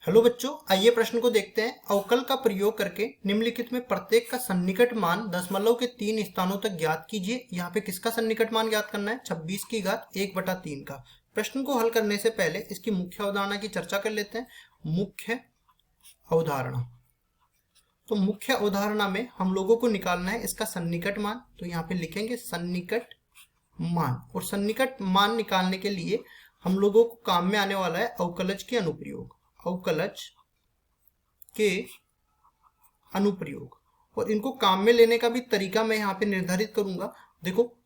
Hello बच्चों, आइए प्रश्न को देखते हैं। अवकल का प्रयोग करके निम्नलिखित में प्रत्येक का सन्निकट मान दशमलव के 3 स्थानों तक ज्ञात कीजिए। यहाँ पे किसका सन्निकट मान ज्ञात करना है? 26 की घात 1/3 का। प्रश्न को हल करने से पहले इसकी मुख्य अवधारणा की चर्चा कर लेते हैं। मुख्य अवधारणा, तो मुख्य अवधारणा में हम लोगों को निकालना है इसका सन्निकट मान। तो यहाँ पे लिखेंगे सन्निकट मान, और सन्निकट मान निकालने के लिए हम लोगों को काम में आने वाला है अवकलज के अनुप्रयोग। अवकलज के अनुप्रयोग, और इनको काम में लेने का भी तरीका मैं यहाँ पे निर्धारित करूंगा। देखो,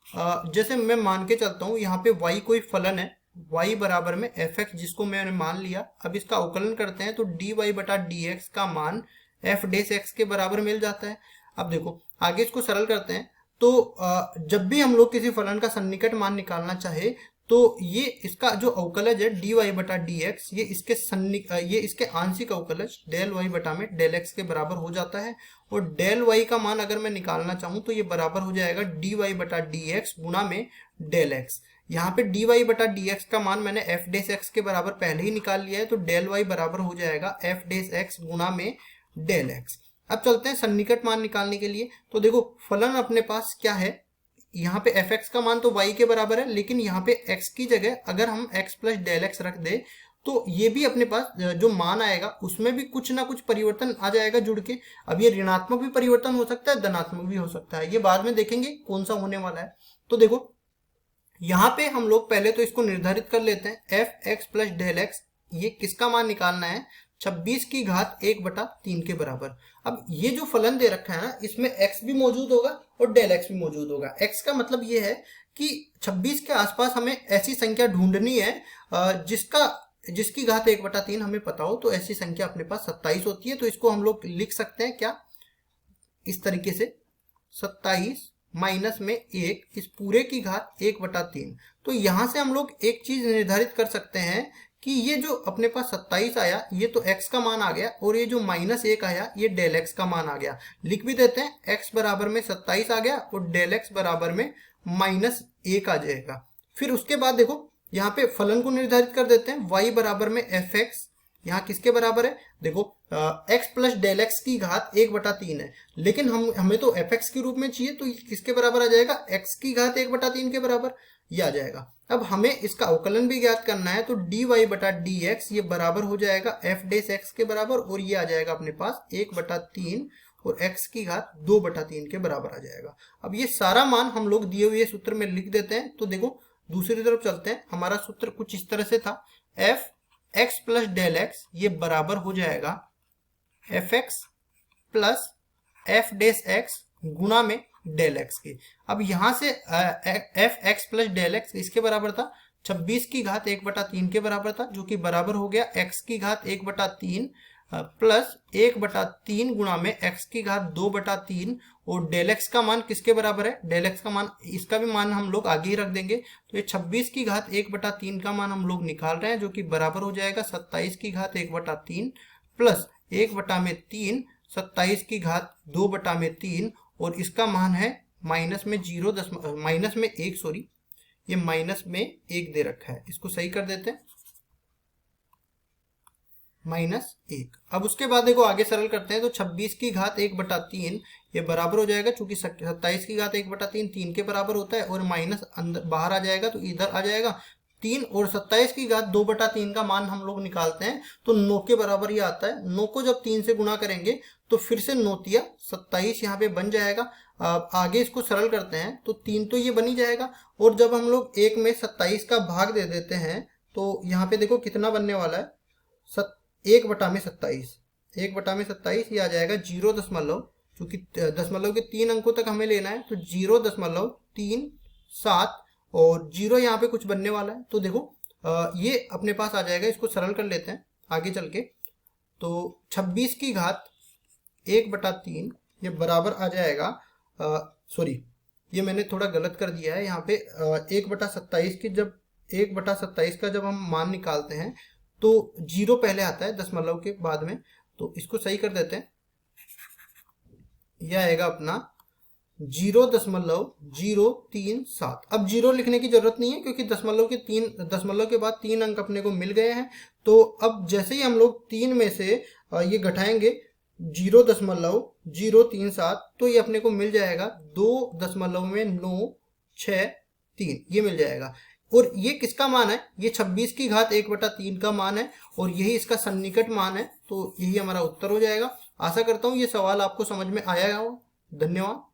जैसे मैं मान के चलता हूँ यहाँ पे y कोई फलन है, y बराबर में fx, जिसको मैंने मान लिया। अब इसका अवकलन करते हैं तो dy बटा dx का मान f डेश x के बराबर मिल जाता है। अब देखो आगे इसको सरल करते हैं। तो जब भी हम लोग किसी फलन का सन्निकट मान निकालना चाहे तो ये इसका जो अवकलज है dy बटा dx, ये इसके आंशिक अवकलज डेल y बटा में डेल x के बराबर हो जाता है। और डेल y का मान अगर मैं निकालना चाहूँ तो ये बराबर हो जाएगा dy बटा dx गुणा में डेल x। यहाँ पे dy बटा dx का मान मैंने f डेश x के बराबर पहले ही निकाल लिया है, तो डेल y बराबर हो जाएगा f डेश x गुणा में डेल x। अब चलते हैं सन्निकट मान निकालने के लिए। तो देखो फलन अपने पास क्या है, यहाँ पे fx का मान तो y के बराबर है, लेकिन यहाँ पे x की जगह अगर हम x प्लस डेल x रख दे तो ये भी अपने पास जो मान आएगा उसमें भी कुछ ना कुछ परिवर्तन आ जाएगा जुड़ के। अब ये ऋणात्मक भी परिवर्तन हो सकता है, धनात्मक भी हो सकता है, ये बाद में देखेंगे कौन सा होने वाला है। तो देखो यहाँ पे हम लोग पहले तो इसको निर्धारित कर लेते हैं। fx प्लस डेल x, ये किसका मान निकालना है? 26 की घात 1/3 के बराबर। अब ये जो फलन दे रखा है ना, इसमें x भी मौजूद होगा और डेल x भी मौजूद होगा। x का मतलब ये है कि 26 के आसपास हमें ऐसी संख्या ढूंढनी है जिसकी घात 1/3 हमें पता हो। तो ऐसी संख्या अपने पास 27 होती है। तो इसको हम लोग लिख सकते हैं क्या, इस तरीके से 27 माइनस में 1, इस पूरे की घात 1/3। तो यहां से हम लोग एक चीज निर्धारित कर सकते हैं कि ये जो अपने पास 27 आया ये तो x का मान आ गया, और ये जो -1 आया ये डेल x का मान आ गया। लिख भी देते हैं, x बराबर में 27 आ गया और डेल x बराबर में -1 आ जाएगा। फिर उसके बाद देखो यहाँ पे फलन को निर्धारित कर देते हैं। y बराबर में fx, यहाँ किसके बराबर है? देखो x प्लस डेल x की घात 1/3 है, लेकिन हमें तो fx के रूप में चाहिए, तो किसके बराबर आ जाएगा? x की घात 1/3 के बराबर ये आ जाएगा। अब हमें इसका अवकलन भी ज्ञात करना है, तो dy बटा dx ये बराबर हो जाएगा f डेश x के बराबर, और ये आ जाएगा अपने पास 1/3 और x की घात 2/3 के बराबर आ जाएगा। अब ये सारा मान हम लोग दिए हुए सूत्र में लिख देते हैं। तो देखो दूसरी तरफ चलते हैं। हमारा सूत्र कुछ इस तरह से था, f x plus del x ये बराबर हो जाएगा fx plus f dash x गुणा में डेल x के। अब यहां से f x plus del x इसके बराबर था 26 की घात 1/3 के बराबर था, जो कि बराबर हो गया x की घात 1/3 प्लस 1/3 गुणा में x की घात 2/3, और डेल x का मान किसके बराबर है? डेल x का मान, इसका भी मान हम लोग आगे ही रख देंगे। तो ये 26 की घात 1/3 का मान हम लोग निकाल रहे हैं, जो कि बराबर हो जाएगा 27 की घात 1/3 प्लस 1/3 27 की घात 2/3, और इसका मान है माइनस में 1, सॉरी ये -1 दे रखा है, इसको सही कर देते हैं, -1। अब उसके बाद देखो आगे सरल करते हैं। तो 26 की घात 1/3 ये बराबर हो जाएगा, चूंकि 27 की घात 1/3 3 के बराबर होता है, और माइनस अंदर बाहर आ जाएगा तो इधर आ जाएगा 3, और 27 की घात 2/3 का मान हम लोग निकालते हैं तो 9 के बराबर ही आता है। 9 को जब 3 से गुणा करेंगे तो फिर से 9 तिया 27 यहाँ पे बन जाएगा। आगे इसको सरल करते हैं तो 3 तो ये बन ही जाएगा, और जब हम लोग 1 में 27 का भाग दे देते हैं तो यहाँ पे देखो कितना बनने वाला है, 1/27। 1/27 ये आ जाएगा 0, क्योंकि दशमलव के 3 अंकों तक हमें लेना है, तो 0.37, और 0 यहाँ पे कुछ बनने वाला है। तो देखो ये अपने पास आ जाएगा। इसको सरल कर लेते हैं आगे चल के। तो 26 की घात 1/3 ये बराबर आ जाएगा, सॉरी ये मैंने थोड़ा गलत कर दिया है यहाँ पे। 1/27 की जब 1/27 का जब हम मान निकालते हैं तो 0 पहले आता है दशमलव के बाद में, तो इसको सही कर देते हैं। यह आएगा अपना 0.037। अब जीरो लिखने की जरूरत नहीं है क्योंकि दशमलव के बाद 3 अंक अपने को मिल गए हैं। तो अब जैसे ही हम लोग 3 में से ये घटाएंगे 0.037, तो ये अपने को मिल जाएगा 2.963, ये मिल जाएगा। और ये किसका मान है? ये 26 की घात 1/3 का मान है और यही इसका सन्निकट मान है। तो यही हमारा उत्तर हो जाएगा। आशा करता हूँ ये सवाल आपको समझ में आया हो। धन्यवाद।